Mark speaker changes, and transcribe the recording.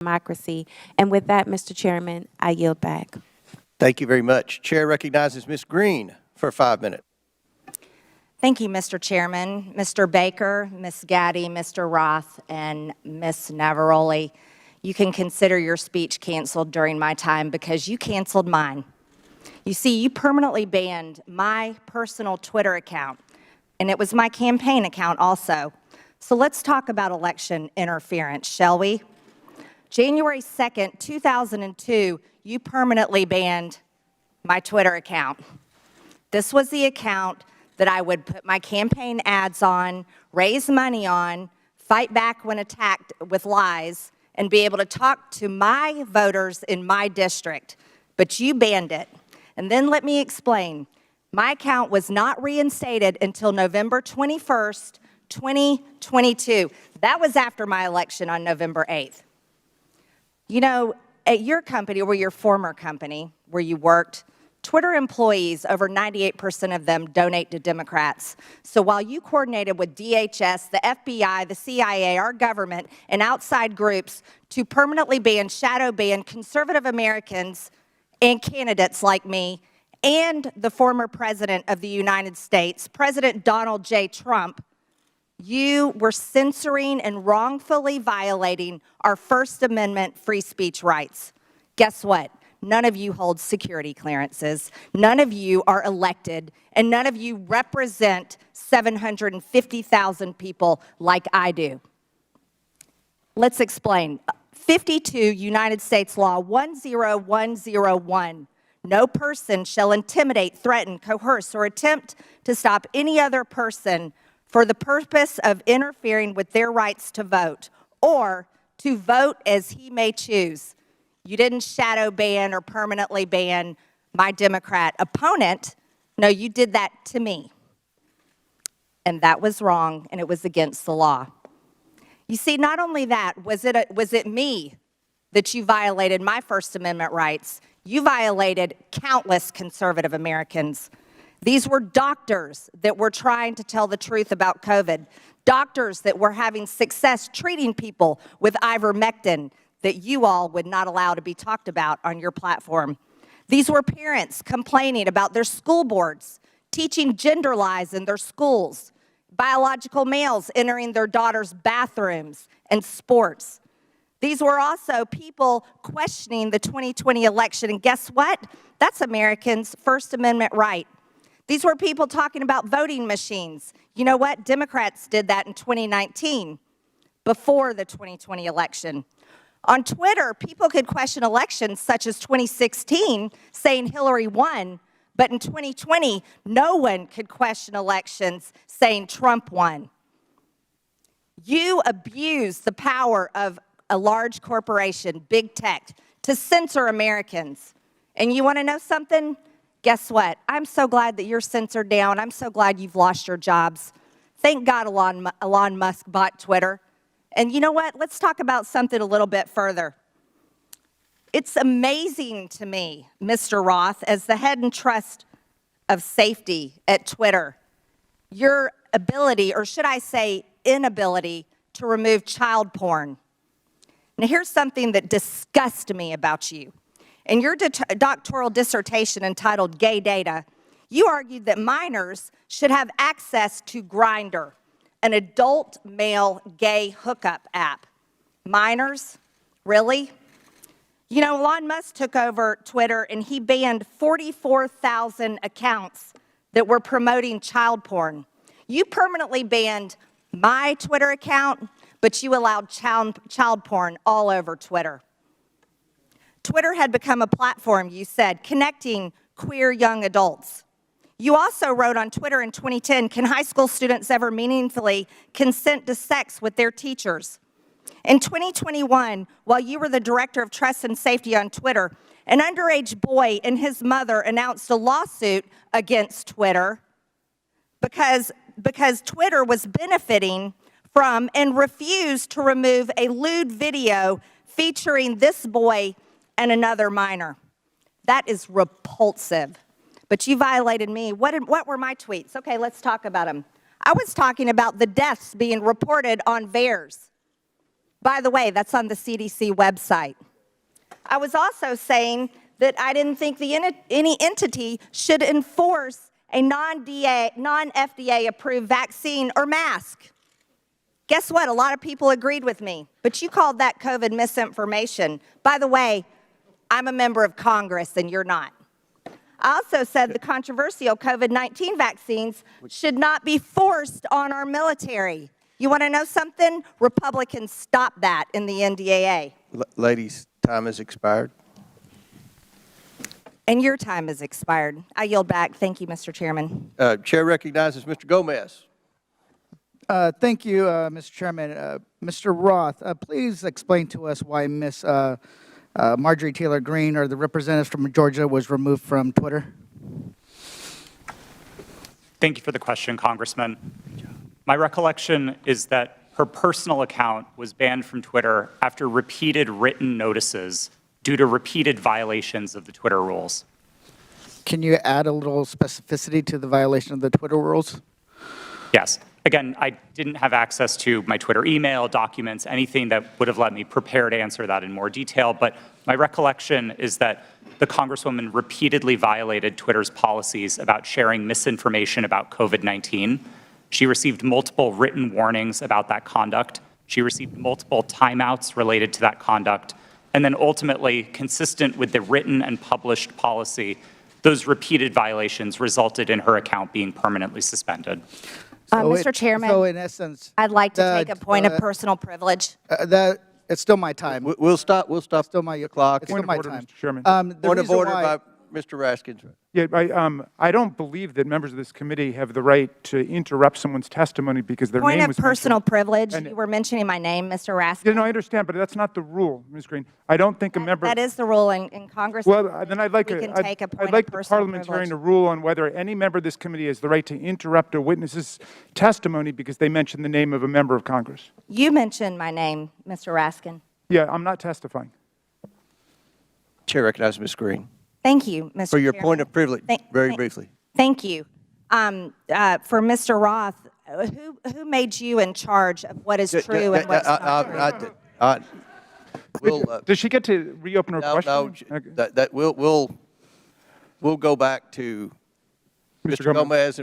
Speaker 1: democracy. And with that, Mr. Chairman, I yield back.
Speaker 2: Thank you very much. Chair recognizes Ms. Green for 5 minutes.
Speaker 3: Thank you, Mr. Chairman. Mr. Baker, Ms. Gaddy, Mr. Roth, and Ms. Navaroli, you can consider your speech canceled during my time because you canceled mine. You see, you permanently banned my personal Twitter account, and it was my campaign account also. So let's talk about election interference, shall we? January 2nd, 2002, you permanently banned my Twitter account. This was the account that I would put my campaign ads on, raise money on, fight back when attacked with lies, and be able to talk to my voters in my district. But you banned it. And then let me explain. My account was not reinstated until November 21st, 2022. That was after my election on November 8th. You know, at your company, or your former company, where you worked, Twitter employees, over 98% of them donate to Democrats. So while you coordinated with DHS, the FBI, the CIA, our government, and outside groups to permanently ban, shadow ban conservative Americans and candidates like me and the former president of the United States, President Donald J. Trump, you were censoring and wrongfully violating our First Amendment free speech rights. Guess what? None of you hold security clearances, none of you are elected, and none of you represent 750,000 people like I do. Let's explain. 52 United States Law 10101. No person shall intimidate, threaten, coerce, or attempt to stop any other person for the purpose of interfering with their rights to vote, or to vote as he may choose. You didn't shadow ban or permanently ban my Democrat opponent. No, you did that to me. And that was wrong, and it was against the law. You see, not only that, was it me that you violated my First Amendment rights, you violated countless conservative Americans. These were doctors that were trying to tell the truth about COVID, doctors that were having success treating people with ivermectin that you all would not allow to be talked about on your platform. These were parents complaining about their school boards, teaching gender lies in their schools, biological males entering their daughters' bathrooms and sports. These were also people questioning the 2020 election, and guess what? That's Americans' First Amendment right. These were people talking about voting machines. You know what? Democrats did that in 2019, before the 2020 election. On Twitter, people could question elections such as 2016, saying Hillary won, but in 2020, no one could question elections saying Trump won. You abused the power of a large corporation, big tech, to censor Americans. And you want to know something? Guess what? I'm so glad that you're censored down. I'm so glad you've lost your jobs. Thank God Elon Musk bought Twitter. And you know what? Let's talk about something a little bit further. It's amazing to me, Mr. Roth, as the head and trust of safety at Twitter, your ability, or should I say inability, to remove child porn. Now, here's something that disgusts me about you. In your doctoral dissertation entitled Gay Data, you argued that minors should have access to Grindr, an adult male gay hookup app. Minors? Really? You know, Elon Musk took over Twitter and he banned 44,000 accounts that were promoting child porn. You permanently banned my Twitter account, but you allowed child porn all over Twitter. Twitter had become a platform, you said, connecting queer young adults. You also wrote on Twitter in 2010, can high school students ever meaningfully consent to sex with their teachers? In 2021, while you were the director of trust and safety on Twitter, an underage boy and his mother announced a lawsuit against Twitter because Twitter was benefiting from and refused to remove a lewd video featuring this boy and another minor. That is repulsive. But you violated me. What were my tweets? Okay, let's talk about them. I was talking about the deaths being reported on VAERS. By the way, that's on the CDC website. I was also saying that I didn't think any entity should enforce a non-FDA approved vaccine or mask. Guess what? A lot of people agreed with me, but you called that COVID misinformation. By the way, I'm a member of Congress and you're not. I also said the controversial COVID-19 vaccines should not be forced on our military. You want to know something? Republicans stopped that in the NDAA.
Speaker 2: Ladies, time has expired.
Speaker 3: And your time has expired. I yield back. Thank you, Mr. Chairman.
Speaker 2: Chair recognizes Mr. Gomez.
Speaker 4: Thank you, Mr. Chairman. Mr. Roth, please explain to us why Ms. Marjorie Taylor Greene, or the representative from Georgia, was removed from Twitter.
Speaker 5: Thank you for the question, Congressman. My recollection is that her personal account was banned from Twitter after repeated written notices due to repeated violations of the Twitter rules.
Speaker 4: Can you add a little specificity to the violation of the Twitter rules?
Speaker 5: Yes. Again, I didn't have access to my Twitter email, documents, anything that would have let me prepare to answer that in more detail, but my recollection is that the Congresswoman repeatedly violated Twitter's policies about sharing misinformation about COVID-19. She received multiple written warnings about that conduct. She received multiple timeouts related to that conduct. And then ultimately, consistent with the written and published policy, those repeated violations resulted in her account being permanently suspended.
Speaker 3: Mr. Chairman,
Speaker 4: so in essence,
Speaker 3: I'd like to take a point of personal privilege.
Speaker 4: It's still my time.
Speaker 2: We'll stop.
Speaker 4: Still my
Speaker 2: clock.
Speaker 4: It's still my time.
Speaker 6: Mr. Chairman.
Speaker 2: Point of order by Mr. Raskins.
Speaker 6: Yeah, I don't believe that members of this committee have the right to interrupt someone's testimony because their
Speaker 3: Point
Speaker 6: name
Speaker 3: of
Speaker 6: was
Speaker 3: personal
Speaker 6: mentioned.
Speaker 3: privilege.
Speaker 6: And-
Speaker 3: You were mentioning my name, Mr. Raskin.
Speaker 6: Yeah, no, I understand, but that's not the rule, Ms. Green. I don't think a member.
Speaker 3: That is the rule in Congress.
Speaker 6: Well, then I'd like
Speaker 3: we can take a point
Speaker 6: I'd like
Speaker 3: of
Speaker 6: the
Speaker 3: personal
Speaker 6: parliamentarian to
Speaker 3: privilege.
Speaker 6: rule on whether any member of this committee has the right to interrupt a witness's testimony because they mentioned the name of a member of Congress.
Speaker 3: You mentioned my name, Mr. Raskin.
Speaker 6: Yeah, I'm not testifying.
Speaker 2: Chair recognizes Ms. Green.
Speaker 3: Thank you, Mr.
Speaker 2: For your
Speaker 3: Chairman.
Speaker 2: point of privilege, very briefly.
Speaker 3: Thank you. For Mr. Roth, who made you in charge of what is true and what's not true?
Speaker 2: We'll,
Speaker 6: Does she get to reopen her question?
Speaker 2: no,
Speaker 6: Okay.
Speaker 2: we'll go back to Mr. Gomez and